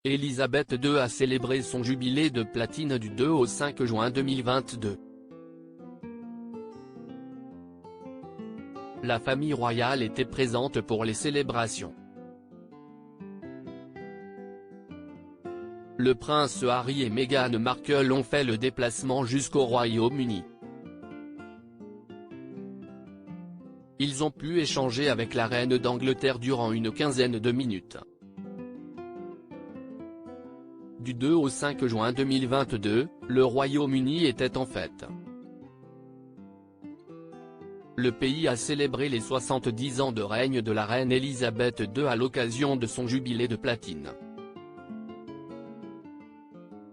Élisabeth II a célébré son jubilé de platine du 2 au 5 juin 2022. La famille royale était présente pour les célébrations. Le prince Harry et Meghan Markle ont fait le déplacement jusqu'au Royaume-Uni. Ils ont pu échanger avec la reine d'Angleterre durant une quinzaine de minutes. Du 2 au 5 juin 2022, le Royaume-Uni était en fête. Le pays a célébré les 70 ans de règne de la reine Élisabeth II à l'occasion de son jubilé de platine.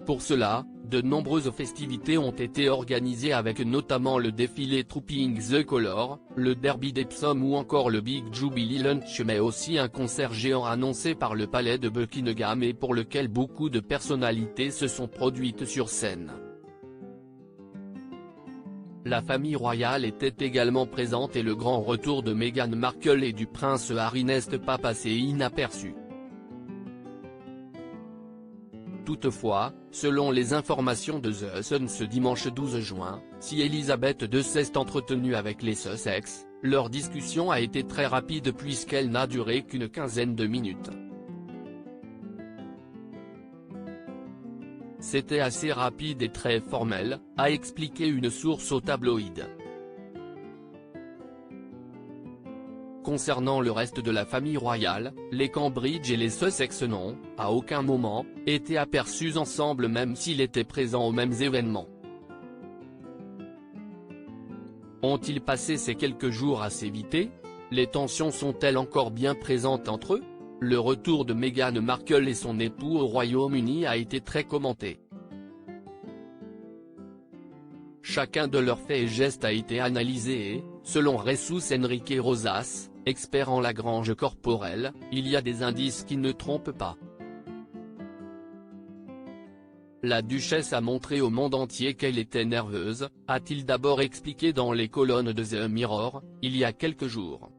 Pour cela, de nombreuses festivités ont été organisées avec notamment le défilé Trooping the Colour, le derby d'Epsom ou encore le Big Jubilee Lunch, mais aussi un concert géant annoncé par le palais de Buckingham et pour lequel beaucoup de personnalités se sont produites sur scène. La famille royale était également présente et le grand retour de Meghan Markle et du prince Harry n'est pas passé inaperçu. Toutefois, selon les informations de The Sun ce dimanche 12 juin, si Élisabeth II s'est entretenue avec les Sussex, leur discussion a été très rapide puisqu'elle n'a duré qu'une quinzaine de minutes. C'était assez rapide et très formel, a expliqué une source au tabloïd. Concernant le reste de la famille royale, les Cambridge et les Sussex n'ont, à aucun moment, été aperçus ensemble même s'ils étaient présents aux mêmes événements. Ont-ils passé ces quelques jours à s'éviter? Les tensions sont-elles encore bien présentes entre eux? Le retour de Meghan Markle et son époux au Royaume-Uni a été très commenté. Chacun de leurs faits et gestes a été analysé et, selon Jesus Enrique Rosas, expert en Lagrange corporelle, il y a des indices qui ne trompent pas. La duchesse a montré au monde entier qu'elle était nerveuse, a-t-il d'abord expliqué dans les colonnes de The Mirror, il y a quelques jours.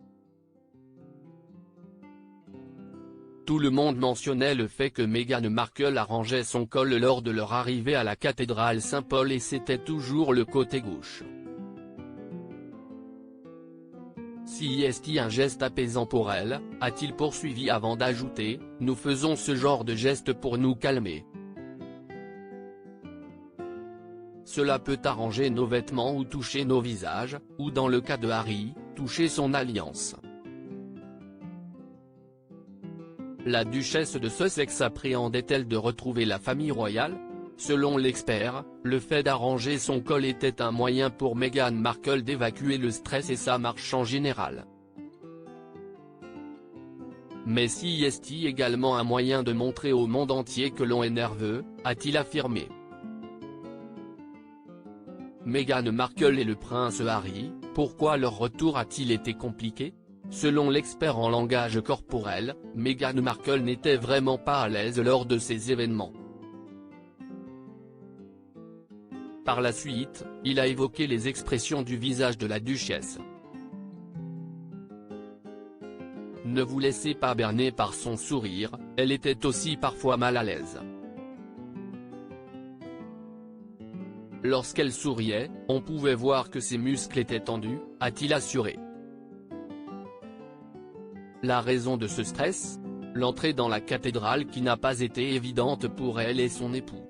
Tout le monde mentionnait le fait que Meghan Markle arrangeait son col lors de leur arrivée à la cathédrale Saint-Paul et c'était toujours le côté gauche. Si est un geste apaisant pour elle, a-t-il poursuivi avant d'ajouter, nous faisons ce genre de geste pour nous calmer. Cela peut arranger nos vêtements ou toucher nos visages, ou dans le cas de Harry, toucher son alliance. La duchesse de Sussex appréhendait-elle de retrouver la famille royale? Selon l'expert, le fait d'arranger son col était un moyen pour Meghan Markle d'évacuer le stress et sa marche en général. Mais si est également un moyen de montrer au monde entier que l'on est nerveux, a-t-il affirmé. Meghan Markle et le prince Harry, pourquoi leur retour a-t-il été compliqué? Selon l'expert en langage corporel, Meghan Markle n'était vraiment pas à l'aise lors de ces événements. Par la suite, il a évoqué les expressions du visage de la duchesse. Ne vous laissez pas berner par son sourire, elle était aussi parfois mal à l'aise. Lorsqu'elle souriait, on pouvait voir que ses muscles étaient tendus, a-t-il assuré. La raison de ce stress? L'entrée dans la cathédrale qui n'a pas été évidente pour elle et son époux.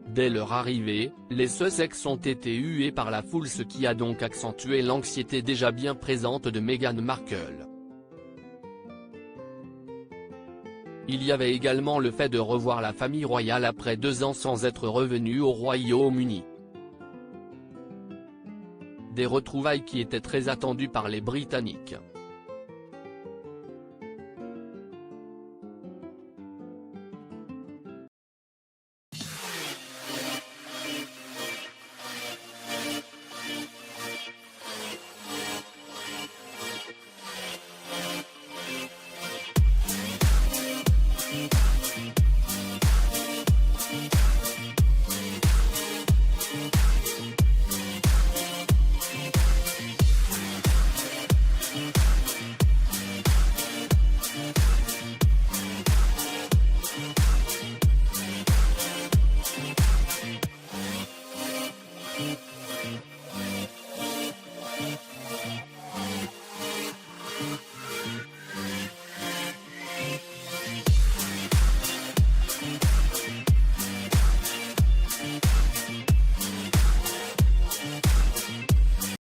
Dès leur arrivée, les Sussex ont été hués par la foule, ce qui a donc accentué l'anxiété déjà bien présente de Meghan Markle. Il y avait également le fait de revoir la famille royale après 2 ans sans être revenue au Royaume-Uni. Des retrouvailles qui étaient très attendues par les Britanniques.